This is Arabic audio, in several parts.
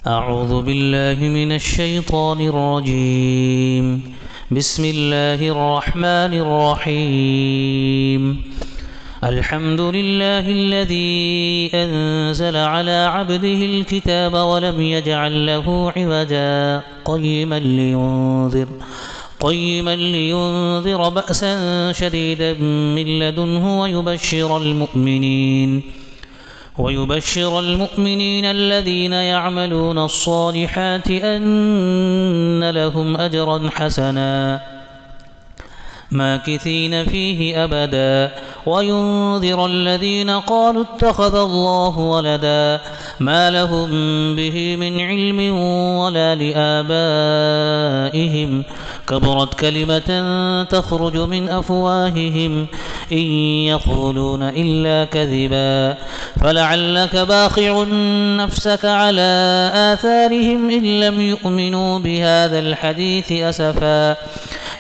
أعوذ بالله من الشيطان الرجيم. بسم الله الرحمن الرحيم. الحمد لله الذي أنزل على عبده الكتاب ولم يجعل له عوجا قيما لينذر بأسا شديدا من لدنه ويبشر المؤمنين الذين يعملون الصالحات أن لهم أجرا حسنا ماكثين فيه أبدا وينذر الذين قالوا اتخذ الله ولدا ما لهم به من علم ولا لآبائهم كبرت كلمة تخرج من أفواههم إن يقولون إلا كذبا فلعلك باخع نفسك على آثارهم إن لم يؤمنوا بهذا الحديث أسفا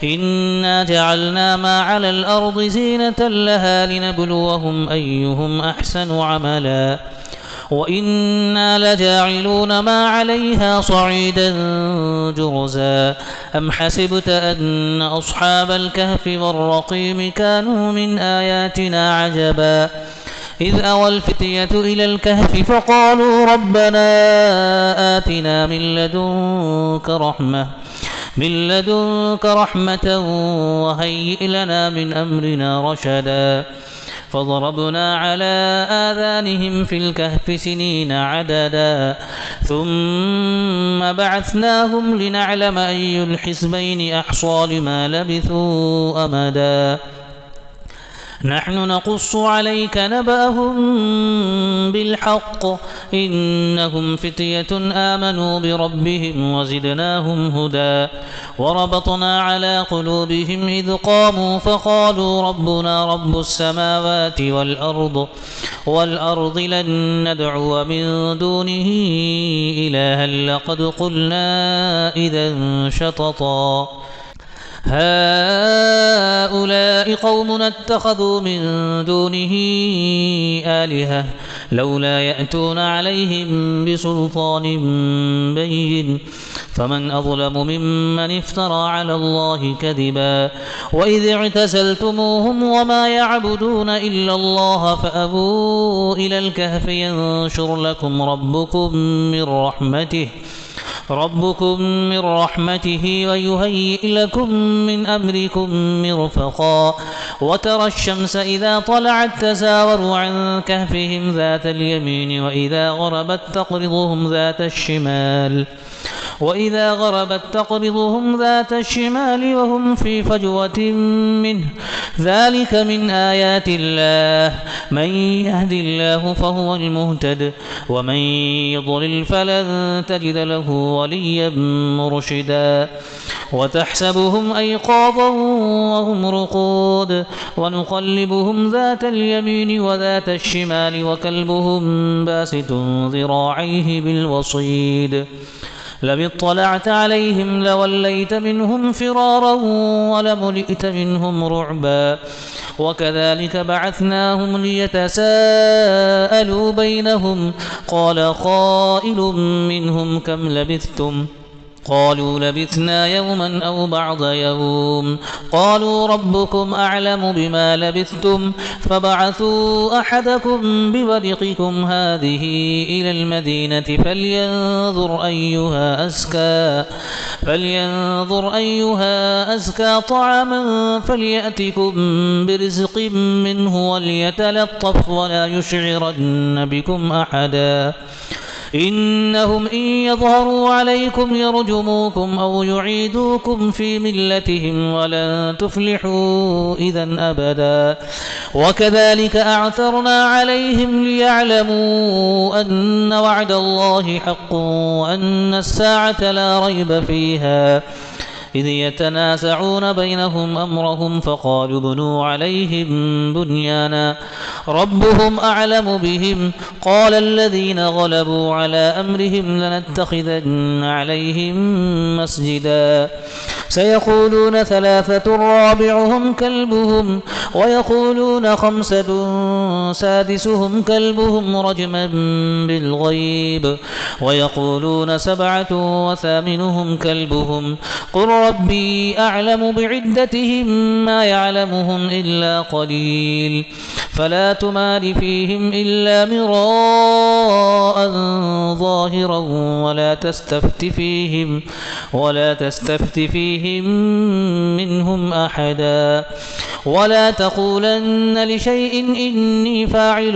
إنا جعلنا ما على الأرض زينة لها لنبلوهم أيهم أحسن عملا وإنا لجاعلون ما عليها صعيدا جرزا أم حسبت أن أصحاب الكهف والرقيم كانوا من آياتنا عجبا إذ أوى الفتية إلى الكهف فقالوا ربنا آتنا من لدنك رحمة وهيئ لنا من أمرنا رشدا فضربنا على آذانهم في الكهف سنين عددا ثم بعثناهم لنعلم أي الحزبين أحصى لما لبثوا أمدا نحن نقص عليك نبأهم بالحق إنهم فتية آمنوا بربهم وزدناهم هدى وربطنا على قلوبهم إذ قاموا فقالوا ربنا رب السماوات والأرض لن ندعو من دونه إلها لقد قلنا إذا شططا هؤلاء قومنا اتخذوا من دونه آلهة لولا يأتون عليهم بسلطان بين فمن أظلم ممن افترى على الله كذبا وإذ اعتزلتموهم وما يعبدون إلا الله فأبوا إلى الكهف ينشر لكم ربكم من رحمته ويهيئ لكم من أمركم مرفقا وترى الشمس إذا طلعت تزاور عن كهفهم ذات اليمين وإذا غربت تقرضهم ذات الشمال وهم في فجوة منه ذلك من آيات الله من يهد الله فهو المهتد ومن يضلل فلن تجد له وليا مرشدا وتحسبهم أيقاظا وهم رقود ونقلبهم ذات اليمين وذات الشمال وكلبهم باسط ذراعيه بالوصيد لو اطلعت عليهم لوليت منهم فرارا ولملئت منهم رعبا وكذلك بعثناهم ليتساءلوا بينهم قال قائل منهم كم لبثتم قالوا لبثنا يوما أو بعض يوم قالوا ربكم أعلم بما لبثتم فبعثوا أحدكم بورقكم هذه إلى المدينة فلينظر أيها أزكى طعاما فليأتكم برزق منه وليتلطف ولا يشعرن بكم أحدا إنهم إن يظهروا عليكم يرجموكم أو يعيدوكم في ملتهم ولن تفلحوا إذا أبدا وكذلك أعثرنا عليهم ليعلموا أن وعد الله حق وأن الساعة لا ريب فيها إذ يتنازعون بينهم أمرهم فقالوا ابنوا عليهم بنيانا ربهم أعلم بهم قال الذين غلبوا على أمرهم لنتخذن عليهم مسجدا سيقولون ثلاثة رابعهم كلبهم ويقولون خمسة سادسهم كلبهم رجما بالغيب ويقولون سبعة وثامنهم كلبهم قل ربي أعلم بعدتهم ما يعلمهم إلا قليل فلا تمار فيهم إلا مراء ظاهرا ولا تستفت فيهم منهم أحدا ولا تقولن لشيء إني فاعل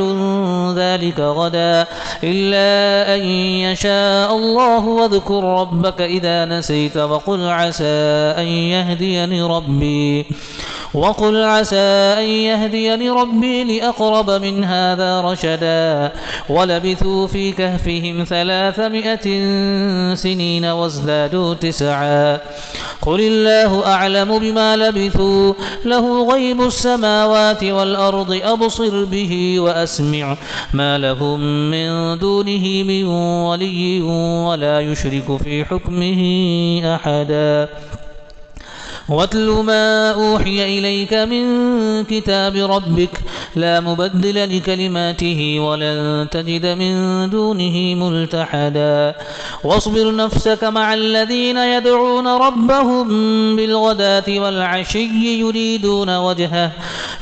ذلك غدا إلا أن يشاء الله واذكر ربك إذا نسيت وقل عسى أن يهديني ربي لأقرب من هذا رشدا ولبثوا في كهفهم 300 سنين وازدادوا 9 قل الله أعلم بما لبثوا له غيب السماوات والأرض أبصر به وأسمع ما لهم من دونه من ولي ولا يشرك في حكمه أحدا واتل ما أوحي إليك من كتاب ربك لا مبدل لكلماته ولن تجد من دونه ملتحدا واصبر نفسك مع الذين يدعون ربهم بالغداة والعشي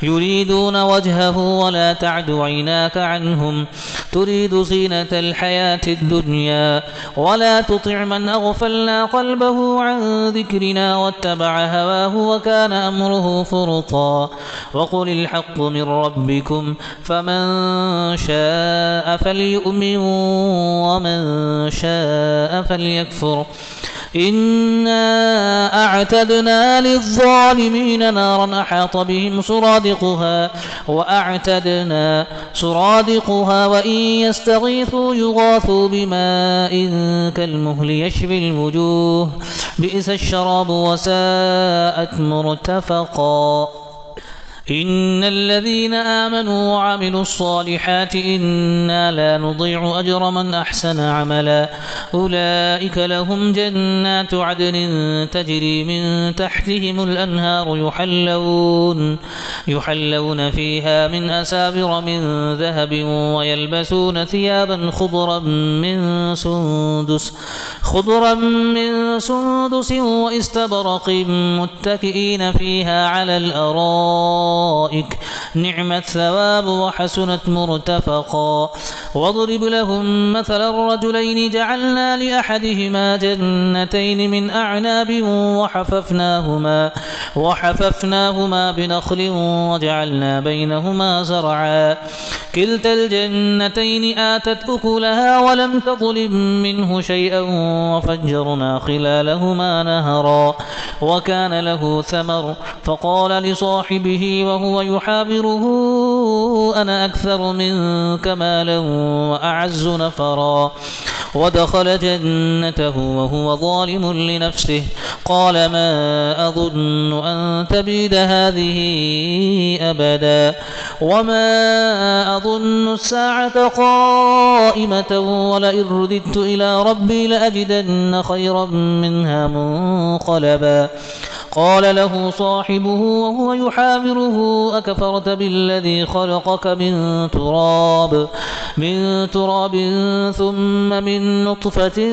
يريدون وجهه ولا تعد عيناك عنهم تريد زينة الحياة الدنيا ولا تطع من أغفلنا قلبه عن ذكرنا واتبع هواه وكان أمره فرطا وقل الحق من ربكم فمن شاء فليؤمن ومن شاء فليكفر إنا أعتدنا للظالمين نارا أحاط بهم سرادقها وإن يستغيثوا يغاثوا بماء كالمهل يشفي الوجوه بئس الشراب وساءت مرتفقا إن الذين آمنوا وعملوا الصالحات إنا لا نضيع أجر من أحسن عملا أولئك لهم جنات عدن تجري من تحتهم الأنهار يحلون فيها من أساور من ذهب ويلبسون ثيابا خضرا من سندس واستبرق متكئين فيها على الأرائك نعم الثواب وحسنت مرتفقا واضرب لهم مثل الرجلين جعلنا لأحدهما جنتين من أعناب وحففناهما بنخل وجعلنا بينهما زرعا كلتا الجنتين آتت أكلها ولم تظلم منه شيئا وفجرنا خلالهما نهرا وكان له ثمر فقال لصاحبه وهو يحاوره أنا أكثر منك مالا وأعز نفرا ودخل جنته وهو ظالم لنفسه قال ما أظن أن تبيد هذه أبدا وما أظن الساعة قائمة ولئن رددت إلى ربي لأجدن خيرا منها منقلبا قال له صاحبه وهو يحاوره أكفرت بالذي خلقك من تراب ثم من نطفة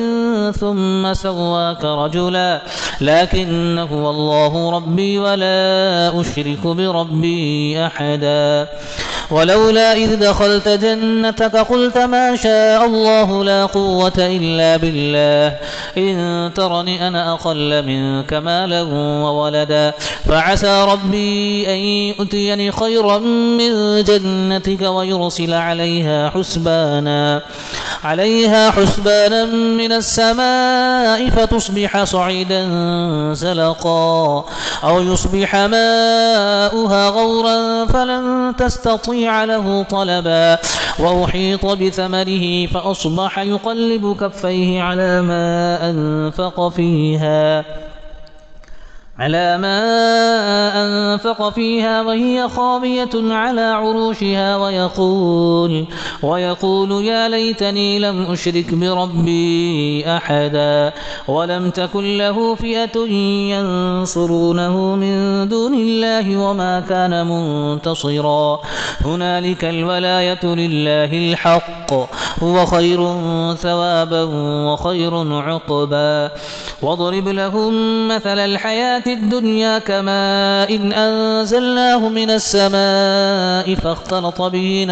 ثم سواك رجلا لكن هو الله ربي ولا أشرك بربي أحدا ولولا إذ دخلت جنتك قلت ما شاء الله لا قوة إلا بالله إن ترني أنا أقل منك مالا وولدا فعسى ربي أن يؤتيني خيرا من جنتك ويرسل عليها حسبانا من السماء فتصبح صعيدا زلقا أو يصبح ماؤها غورا فلن تستطيع له طلبا وأحيط بثمره فأصبح يقلب كفيه على ما أنفق فيها على ما أنفق فيها وهي خاوية على عروشها ويقول يا ليتني لم أشرك بربي أحدا ولم تكن له فئة ينصرونه من دون الله وما كان منتصرا هنالك الولاية لله الحق هو خير ثوابا وخير عقبا واضرب لهم مثل الحياة الدنيا كماء إن أنزلناه من السماء فاختلط به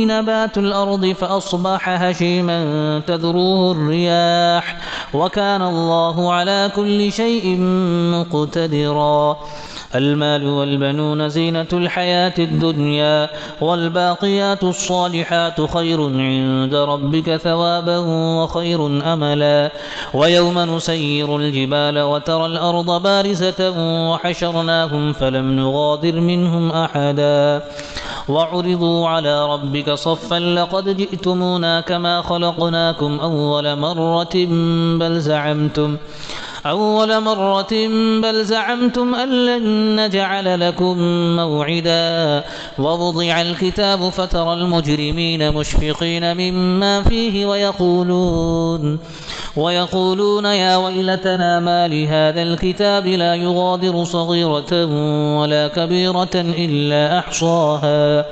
نبات الأرض فأصبح هشيما تذروه الرياح وكان الله على كل شيء مقتدرا المال والبنون زينة الحياة الدنيا والباقيات الصالحات خير عند ربك ثوابا وخير أملا ويوم نسير الجبال وترى الأرض بارزة وحشرناهم فلم نغادر منهم أحدا وعرضوا على ربك صفا لقد جئتمونا كما خلقناكم أول مرة بل زعمتم أن لن نجعل لكم موعدا ووضع الكتاب فترى المجرمين مشفقين مما فيه ويقولون يا ويلتنا ما لهذا الكتاب لا يغادر صغيرة ولا كبيرة إلا أحصاها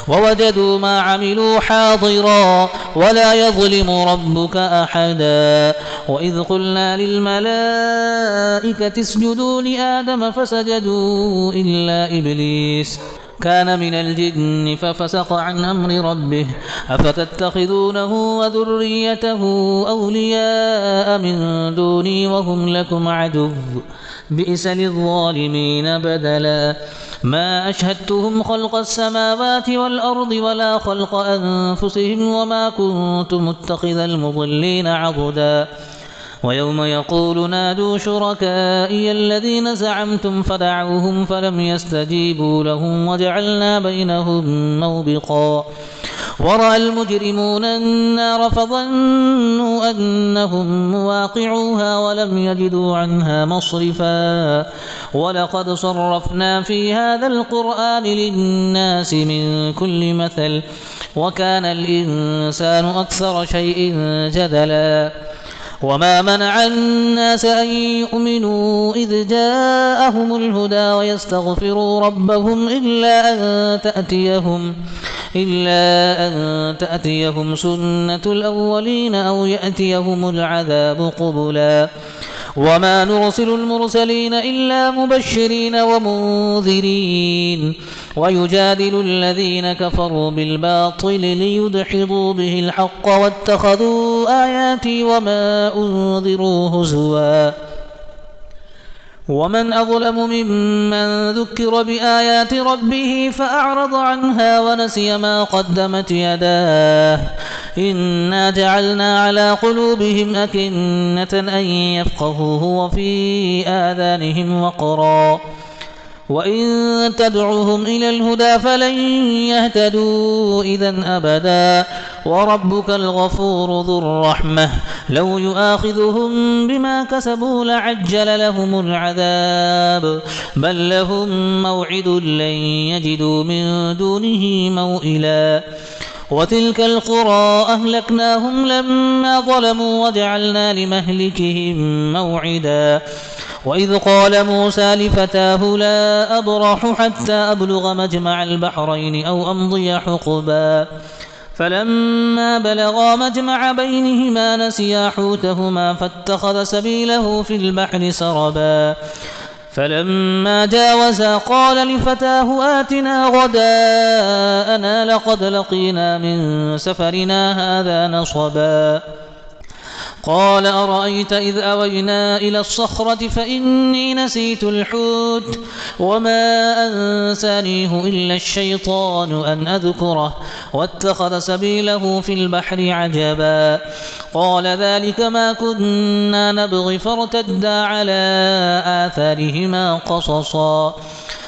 ووجدوا ما عملوا حاضرا ولا يظلم ربك أحدا وإذ قلنا للملائكة اسجدوا لآدم فسجدوا إلا إبليس كان من الجن ففسق عن أمر ربه أفتتخذونه وذريته أولياء من دوني وهم لكم عدو بئس للظالمين بدلا ما أشهدتهم خلق السماوات والأرض ولا خلق أنفسهم وما كنت متخذ المضلين عضدا ويوم يقول نادوا شركائي الذين زعمتم فدعوهم فلم يستجيبوا لهم وجعلنا بينهم موبقا ورأى المجرمون النار فظنوا أنهم مواقعوها ولم يجدوا عنها مصرفا ولقد صرفنا في هذا القرآن للناس من كل مثل وكان الإنسان أكثر شيء جدلا وما منع الناس أن يؤمنوا إذ جاءهم الهدى ويستغفروا ربهم إلا أن تأتيهم سنة الأولين أو يأتيهم العذاب قبلا وما نرسل المرسلين إلا مبشرين ومنذرين ويجادل الذين كفروا بالباطل ليدحضوا به الحق واتخذوا آياتي وما أنذروا هزوا ومن أظلم ممن ذكر بآيات ربه فأعرض عنها ونسي ما قدمت يداه إنا جعلنا على قلوبهم أكنة أن يفقهوه وفي آذانهم وقرا وإن تدعوهم إلى الهدى فلن يهتدوا إذا أبدا وربك الغفور ذو الرحمة لو يؤاخذهم بما كسبوا لعجل لهم العذاب بل لهم موعد لن يجدوا من دونه موئلا وتلك القرى أهلكناهم لما ظلموا وجعلنا لمهلكهم موعدا وإذ قال موسى لفتاه لا أبرح حتى أبلغ مجمع البحرين أو أمضي حقبا فلما بلغا مجمع بينهما نسيا حوتهما فاتخذ سبيله في البحر سربا فلما جاوزا قال لفتاه آتنا غداءنا لقد لقينا من سفرنا هذا نصبا قال أرأيت إذ أوينا إلى الصخرة فإني نسيت الحوت وما أنسانيه إلا الشيطان أن أذكره واتخذ سبيله في البحر عجبا قال ذلك ما كنا نبغي فارتدا على آثارهما قصصا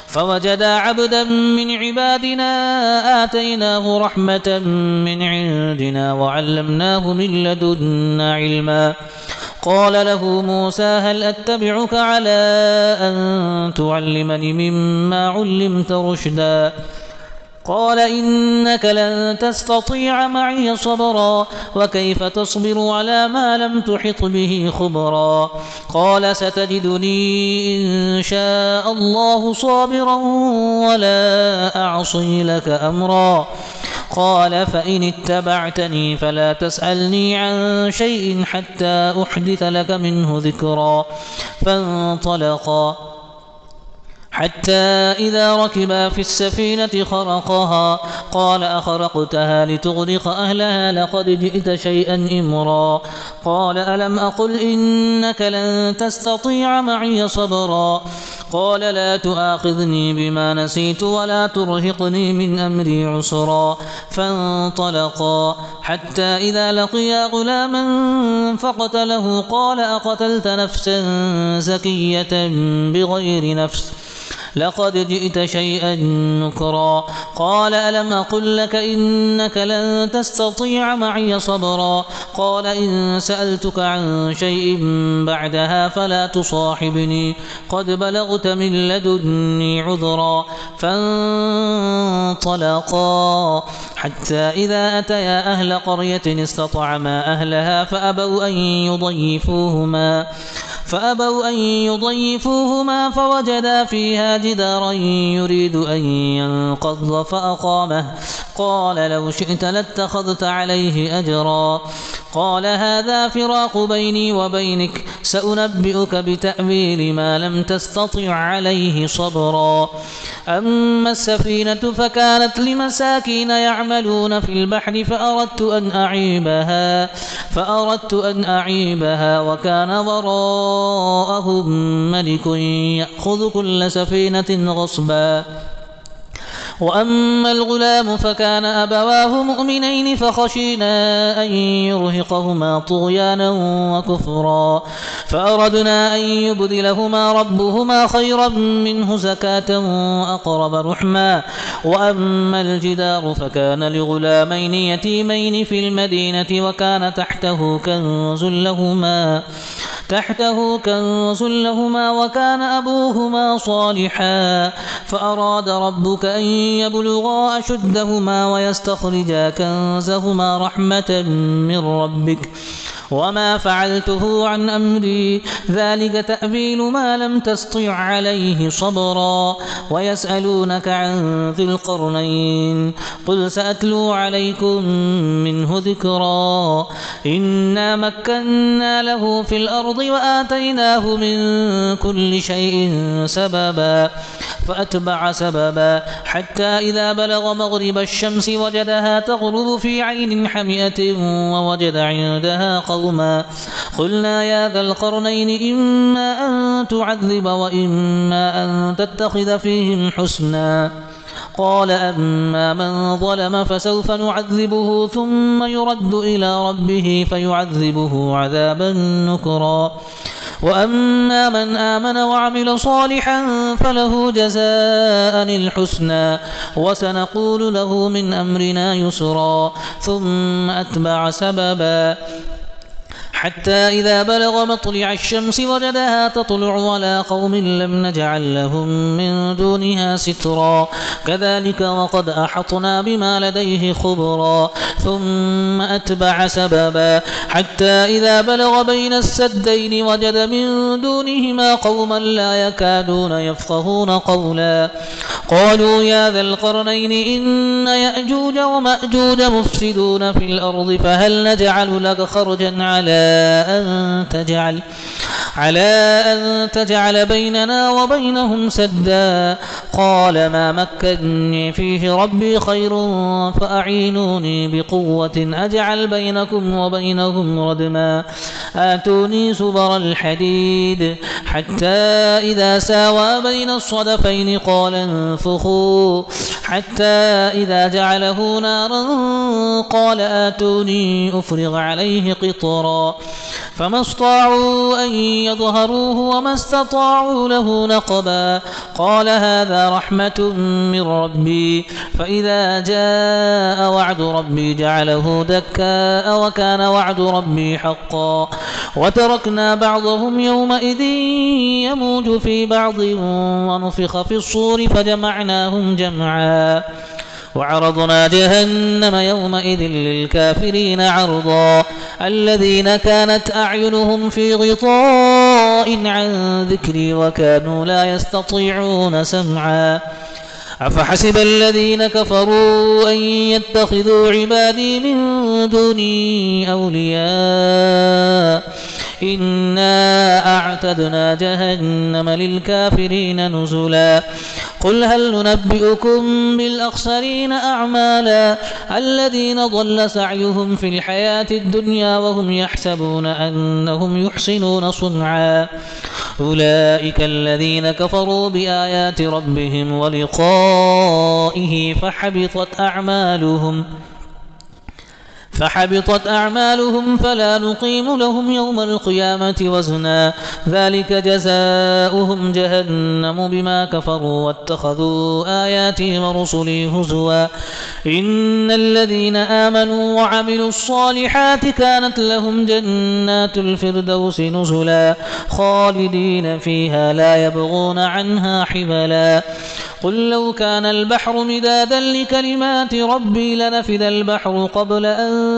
فوجدا عبدا من عبادنا آتيناه رحمة من عندنا وعلمناه من لدنا علما قال له موسى هل أتبعك على أن تعلمني مما علمت رشدا قال إنك لن تستطيع معي صبرا وكيف تصبر على ما لم تحط به خبرا قال ستجدني إن شاء الله صابرا ولا أعصي لك أمرا قال فإن اتبعتني فلا تسألني عن شيء حتى أحدث لك منه ذكرا فانطلقا حتى إذا ركبا في السفينة خرقها قال أخرقتها لتغرق أهلها لقد جئت شيئا إمرا قال ألم أقل إنك لن تستطيع معي صبرا قال لا تؤاخذني بما نسيت ولا ترهقني من أمري عسرا فانطلقا حتى إذا لقيا غلاما فقتله قال أقتلت نفسا زكية بغير نفس لقد جئت شيئا نكرا قال ألم أقل لك إنك لن تستطيع معي صبرا قال إن سألتك عن شيء بعدها فلا تصاحبني قد بلغت من لدني عذرا فانطلقا حتى إذا أتيا أهل قرية استطعما أهلها فأبوا أن يضيفوهما فوجدا فيها جدارا يريد أن ينقض فأقامه قال لو شئت لاتخذت عليه أجرا قال هذا فراق بيني وبينك سأنبئك بتأويل ما لم تستطع عليه صبرا أما السفينة فكانت لمساكين يعملون في البحر فأردت أن أعيبها وكان وراءهم ملك يأخذ كل سفينة غصبا وأما الغلام فكان أبواه مؤمنين فخشينا أن يرهقهما طغيانا وكفرا فأردنا أن يبدلهما ربهما خيرا منه زكاة وأقرب رحما وأما الجدار فكان لغلامين يتيمين في المدينة وكان تحته كنز لهما وكان أبوهما صالحا فأراد ربك أن يبلغا أشدهما ويستخرجا كنزهما رحمة من ربك وما فعلته عن أمري ذلك تأويل ما لم تسطع عليه صبرا ويسألونك عن ذي القرنين قل سأتلو عليكم منه ذكرا إنا مكنا له في الأرض وآتيناه من كل شيء سببا فأتبع سببا حتى إذا بلغ مغرب الشمس وجدها تغرب في عين حمئة ووجد عندها قوما قلنا يا ذا القرنين إما أن تعذب وإما أن تتخذ فيهم حسنا قال أما من ظلم فسوف نعذبه ثم يرد إلى ربه فيعذبه عذابا نكرا وأما من آمن وعمل صالحا فله جزاء الحسنى وسنقول له من أمرنا يسرا ثم أتبع سببا حتى إذا بلغ مطلع الشمس وجدها تطلع على قوم لم نجعل لهم من دونها سترا كذلك وقد أحطنا بما لديه خبرا ثم أتبع سببا حتى إذا بلغ بين السدين وجد من دونهما قوما لا يكادون يفقهون قولا قالوا يا ذا القرنين إن يأجوج ومأجوج مفسدون في الأرض فهل نجعل لك خرجا على أن تجعل بيننا وبينهم سدا قال ما مكنني فيه ربي خير فأعينوني بقوة أجعل بينكم وبينهم ردما آتوني زبر الحديد حتى إذا ساوى بين الصدفين قال انفخوا حتى إذا جعله نارا قال آتوني أفرغ عليه قطرا فما استطاعوا أن يظهروه وما استطاعوا له نقبا قال هذا رحمة من ربي فإذا جاء وعد ربي جعله دكاء وكان وعد ربي حقا وتركنا بعضهم يومئذ يموج في بعض ونفخ في الصور فجمعناهم جمعا وعرضنا جهنم يومئذ للكافرين عرضا الذين كانت أعينهم في غطاء عن ذكري وكانوا لا يستطيعون سمعا أفحسب الذين كفروا أن يتخذوا عبادي من دوني أولياء إنا أعتدنا جهنم للكافرين نزلا قل هل ننبئكم بالأخسرين أعمالا الذين ضل سعيهم في الحياة الدنيا وهم يحسبون أنهم يحسنون صنعا أولئك الذين كفروا بآيات ربهم ولقائه فحبطت أعمالهم فلا نقيم لهم يوم القيامة وزنا ذلك جزاؤهم جهنم بما كفروا واتخذوا آياتي ورسلي هزوا إن الذين آمنوا وعملوا الصالحات كانت لهم جنات الفردوس نزلا خالدين فيها لا يبغون عنها حبلا قل لو كان البحر مدادا لكلمات ربي لنفد البحر قبل أن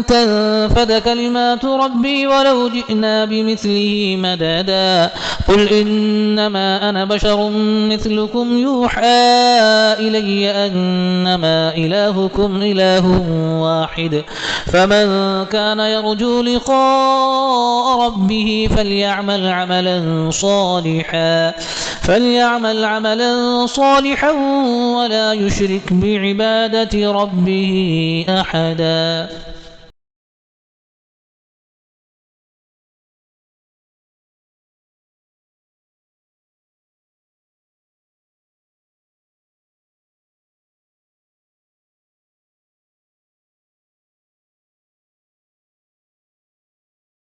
تنفد كلمات ربي ولو جئنا بمثله مددا قل إنما أنا بشر مثلكم يوحى إلي أنما إلهكم إله واحد فمن كان يرجو لقاء ربه فليعمل عملا صالحا ولا يشرك بعبادة ربه أحدا.